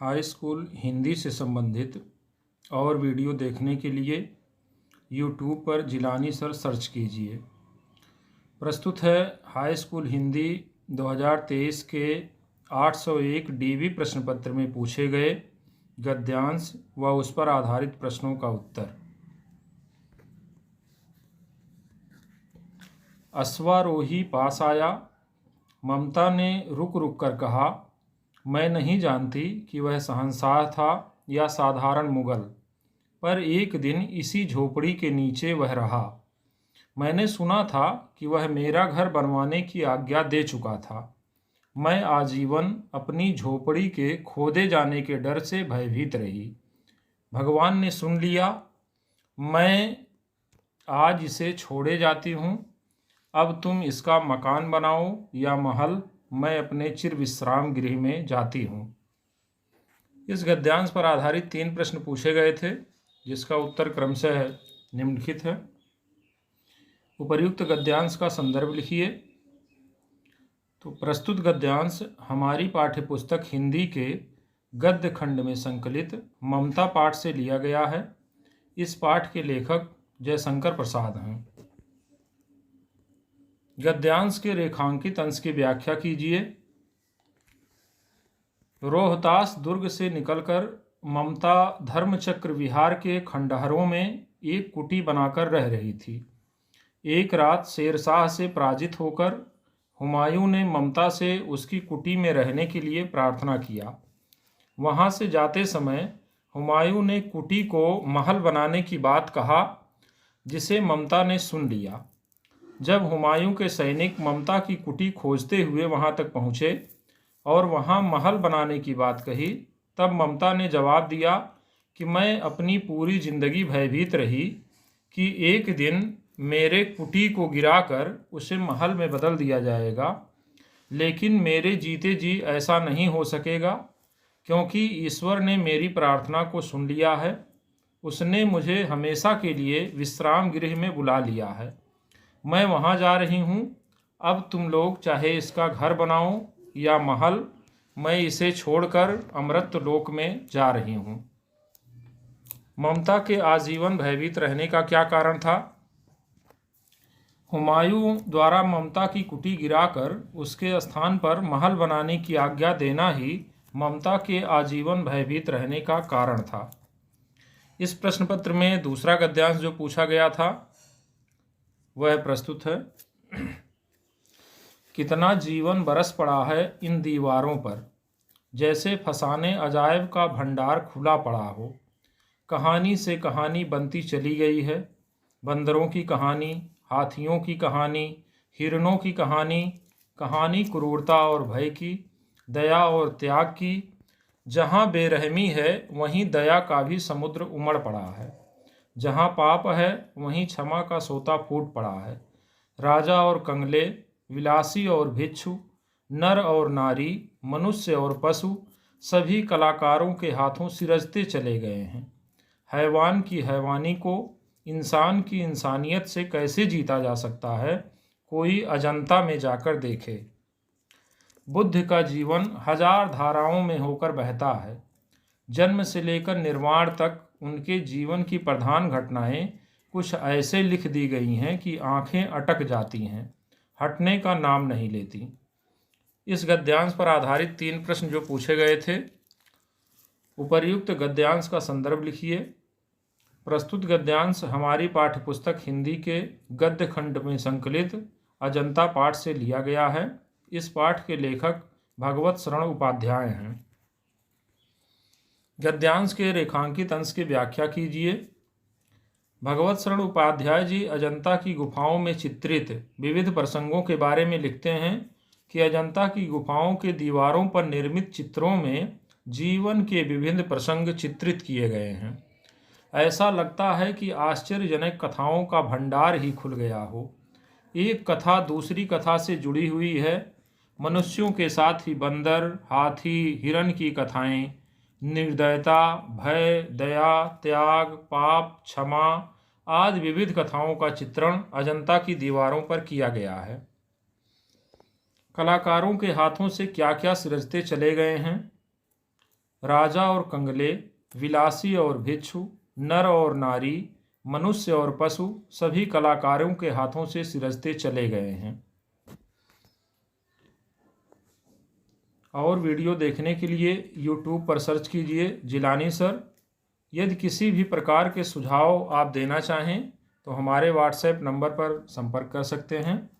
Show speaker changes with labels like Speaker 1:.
Speaker 1: High school Hindi से संबंधित और वीडियो देखने के लिए यूट्यूब पर जिलानी सर सर्च कीजिए। प्रस्तुत है हाई स्कूल हिंदी 2023 के 801 डीवी प्रश्न पत्र में पूछे गए गद्यांश व उस पर आधारित प्रश्नों का उत्तर। अश्वारोही पास आया। ममता ने रुक रुक कर कहा, मैं नहीं जानती कि वह शहंशाह था या साधारण मुगल, पर एक दिन इसी झोपड़ी के नीचे वह रहा। मैंने सुना था कि वह मेरा घर बनवाने की आज्ञा दे चुका था। मैं आजीवन अपनी झोपड़ी के खोदे जाने के डर से भयभीत रही। भगवान ने सुन लिया। मैं आज इसे छोड़े जाती हूँ। अब तुम इसका मकान बनाओ या महल, मैं अपने चिर विश्राम गृह में जाती हूँ। इस गद्यांश पर आधारित 3 प्रश्न पूछे गए थे, जिसका उत्तर क्रमशः निम्नलिखित है। उपर्युक्त गद्यांश का संदर्भ लिखिए। तो प्रस्तुत गद्यांश हमारी पाठ्यपुस्तक हिंदी के गद्य खंड में संकलित ममता पाठ से लिया गया है। इस पाठ के लेखक जयशंकर प्रसाद हैं। गद्यांश के रेखांकित अंश की व्याख्या कीजिए। रोहतास दुर्ग से निकलकर ममता धर्मचक्र विहार के खंडहरों में एक कुटी बनाकर रह रही थी। एक रात शेरशाह से पराजित होकर हुमायूं ने ममता से उसकी कुटी में रहने के लिए प्रार्थना किया। वहां से जाते समय हुमायूं ने कुटी को महल बनाने की बात कहा, जिसे ममता ने सुन लिया। जब हुमायूं के सैनिक ममता की कुटी खोजते हुए वहां तक पहुंचे और वहां महल बनाने की बात कही, तब ममता ने जवाब दिया कि मैं अपनी पूरी जिंदगी भयभीत रही कि एक दिन मेरे कुटी को गिराकर उसे महल में बदल दिया जाएगा, लेकिन मेरे जीते जी ऐसा नहीं हो सकेगा, क्योंकि ईश्वर ने मेरी प्रार्थना को सुन लिया है। उसने मुझे हमेशा के लिए विश्राम गृह में बुला लिया है। मैं वहाँ जा रही हूँ। अब तुम लोग चाहे इसका घर बनाओ या महल, मैं इसे छोड़कर अमृत लोक में जा रही हूँ। ममता के आजीवन भयभीत रहने का क्या कारण था? हुमायूं द्वारा ममता की कुटी गिराकर उसके स्थान पर महल बनाने की आज्ञा देना ही ममता के आजीवन भयभीत रहने का कारण था। इस प्रश्न पत्र में दूसरा गद्यांश जो पूछा गया था वह प्रस्तुत है। कितना जीवन बरस पड़ा है इन दीवारों पर, जैसे फसाने अजायब का भंडार खुला पड़ा हो। कहानी से कहानी बनती चली गई है। बंदरों की कहानी, हाथियों की कहानी, हिरणों की कहानी, कहानी क्रूरता और भय की, दया और त्याग की। जहाँ बेरहमी है वहीं दया का भी समुद्र उमड़ पड़ा है। जहाँ पाप है वहीं क्षमा का सोता फूट पड़ा है। राजा और कंगले, विलासी और भिक्षु, नर और नारी, मनुष्य और पशु, सभी कलाकारों के हाथों सिरजते चले गए हैं। हैवान की हैवानी को इंसान की इंसानियत से कैसे जीता जा सकता है, कोई अजंता में जाकर देखे। बुद्ध का जीवन हजार धाराओं में होकर बहता है। जन्म से लेकर निर्वाण तक उनके जीवन की प्रधान घटनाएं कुछ ऐसे लिख दी गई हैं कि आंखें अटक जाती हैं, हटने का नाम नहीं लेती। इस गद्यांश पर आधारित 3 प्रश्न जो पूछे गए थे, उपर्युक्त गद्यांश का संदर्भ लिखिए। प्रस्तुत गद्यांश हमारी पाठ्यपुस्तक हिंदी के गद्य खंड में संकलित अजंता पाठ से लिया गया है। इस पाठ के लेखक भगवत शरण उपाध्याय हैं। गद्यांश के रेखांकित अंश की व्याख्या कीजिए। भगवत शरण उपाध्याय जी अजंता की गुफाओं में चित्रित विविध प्रसंगों के बारे में लिखते हैं कि अजंता की गुफाओं के दीवारों पर निर्मित चित्रों में जीवन के विभिन्न प्रसंग चित्रित किए गए हैं। ऐसा लगता है कि आश्चर्यजनक कथाओं का भंडार ही खुल गया हो। एक कथा दूसरी कथा से जुड़ी हुई है। मनुष्यों के साथ ही बंदर, हाथी, हिरण की कथाएं, निर्दयता, भय, दया, त्याग, पाप, क्षमा आदि विविध कथाओं का चित्रण अजंता की दीवारों पर किया गया है। कलाकारों के हाथों से क्या क्या सृजते चले गए हैं। राजा और कंगले, विलासी और भिक्षु, नर और नारी, मनुष्य और पशु सभी कलाकारों के हाथों से सिरजते चले गए हैं। और वीडियो देखने के लिए YouTube पर सर्च कीजिए जिलानी सर। यदि किसी भी प्रकार के सुझाव आप देना चाहें तो हमारे WhatsApp नंबर पर संपर्क कर सकते हैं।